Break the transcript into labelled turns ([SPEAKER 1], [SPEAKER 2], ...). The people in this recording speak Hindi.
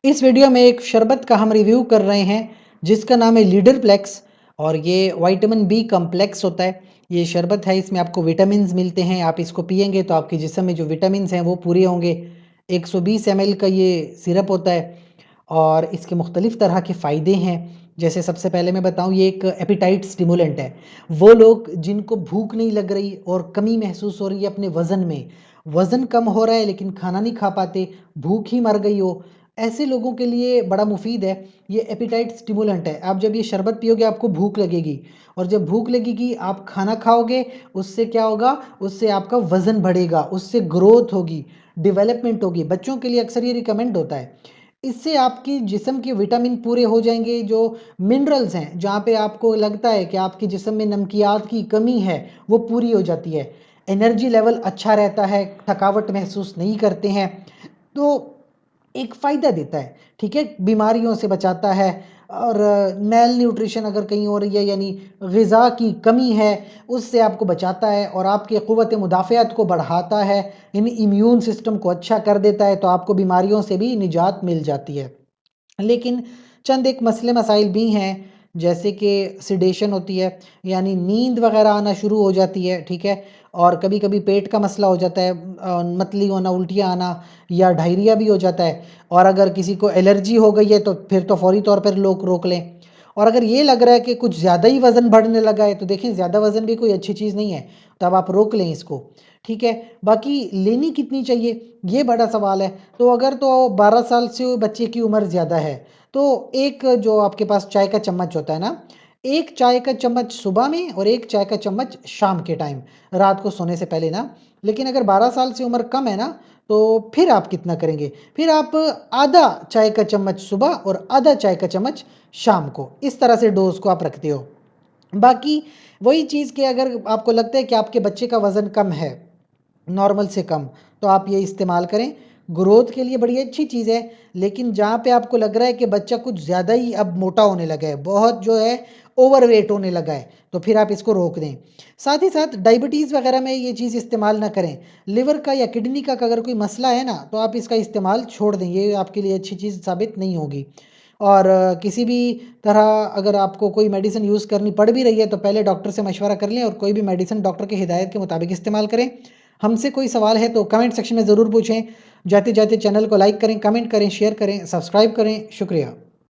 [SPEAKER 1] इस वीडियो में एक शरबत का हम रिव्यू कर रहे हैं जिसका नाम है लीडरप्लेक्स और ये विटामिन बी कम्प्लेक्स होता है। ये शरबत है, इसमें आपको विटामिन्स मिलते हैं। आप इसको पिएंगे तो आपके जिस्म में जो विटामिन्स हैं वो पूरे होंगे। 120 ml का ये सिरप होता है और इसके मुख्तलिफ तरह के फ़ायदे हैं। जैसे सबसे पहले मैं बताऊं, ये एक एपिटाइट स्टिमुलेंट है। वो लोग जिनको भूख नहीं लग रही और कमी महसूस हो रही है अपने वज़न में, वज़न कम हो रहा है लेकिन खाना नहीं खा पाते, भूख ही मर गई हो, ऐसे लोगों के लिए बड़ा मुफीद है। ये एपिटाइट स्टिमुलेंट है। आप जब ये शरबत पियोगे आपको भूख लगेगी और जब भूख लगेगी आप खाना खाओगे। उससे क्या होगा? उससे आपका वज़न बढ़ेगा, उससे ग्रोथ होगी, डेवलपमेंट होगी। बच्चों के लिए अक्सर ये रिकमेंड होता है। इससे आपकी जिस्म के विटामिन पूरे हो जाएंगे। जो मिनरल्स हैं, जहाँ पे आपको लगता है कि आपके जिस्म में नमकियात की कमी है, वो पूरी हो जाती है। एनर्जी लेवल अच्छा रहता है, थकावट महसूस नहीं करते हैं। तो एक फ़ायदा देता है, ठीक है? बीमारियों से बचाता है और मेल न्यूट्रिशन अगर कहीं हो रही है, यानी ग़िज़ा की कमी है, उससे आपको बचाता है और आपकी क़ुव्वत मुदाफ़ियत को बढ़ाता है, यानी इम्यून सिस्टम को अच्छा कर देता है, तो आपको बीमारियों से भी निजात मिल जाती है। लेकिन चंद एक मसले मसाइल भी हैं, जैसे कि सिडेशन होती है, यानी नींद वगैरह आना शुरू हो जाती है, ठीक है? और कभी-कभी पेट का मसला हो जाता है, मतली होना, उल्टियाँ आना या डायरिया भी हो जाता है। और अगर किसी को एलर्जी हो गई है तो फिर तो फ़ौरी तौर पर लोग रोक लें। और अगर ये लग रहा है कि कुछ ज़्यादा ही वज़न बढ़ने लगा है, तो देखिए ज़्यादा वज़न भी कोई अच्छी चीज़ नहीं है, तब आप रोक लें इसको, ठीक है? बाकी लेनी कितनी चाहिए, ये बड़ा सवाल है। तो अगर तो 12 साल से बच्चे की उम्र ज़्यादा है, तो एक जो आपके पास चाय का चम्मच होता है ना, एक चाय का चम्मच सुबह में और एक चाय का चम्मच शाम के टाइम, रात को सोने से पहले ना। लेकिन अगर 12 साल से उम्र कम है ना, तो फिर आप कितना करेंगे? फिर आप आधा चाय का चम्मच सुबह और आधा चाय का चम्मच शाम को, इस तरह से डोज़ को आप रखते हो। बाकी वही चीज़ कि अगर आपको लगता है कि आपके बच्चे का वज़न कम है, नॉर्मल से कम, तो आप ये इस्तेमाल करें। ग्रोथ के लिए बड़ी अच्छी चीज़ है। लेकिन जहाँ पे आपको लग रहा है कि बच्चा कुछ ज़्यादा ही अब मोटा होने लगा है, बहुत जो है ओवरवेट होने लगा है, तो फिर आप इसको रोक दें। साथ ही साथ डायबिटीज़ वगैरह में ये चीज़ इस्तेमाल ना करें। लिवर का या किडनी का अगर कोई मसला है ना, तो आप इसका इस्तेमाल छोड़ दें, ये आपके लिए अच्छी चीज़ साबित नहीं होगी। और किसी भी तरह अगर आपको कोई मेडिसिन यूज़ करनी पड़ भी रही है, तो पहले डॉक्टर से मशवरा कर लें और कोई भी मेडिसिन डॉक्टर की हिदायत के मुताबिक इस्तेमाल करें। हमसे कोई सवाल है तो कमेंट सेक्शन में ज़रूर पूछें। जाते-जाते चैनल को लाइक करें, कमेंट करें, शेयर करें, सब्सक्राइब करें। शुक्रिया।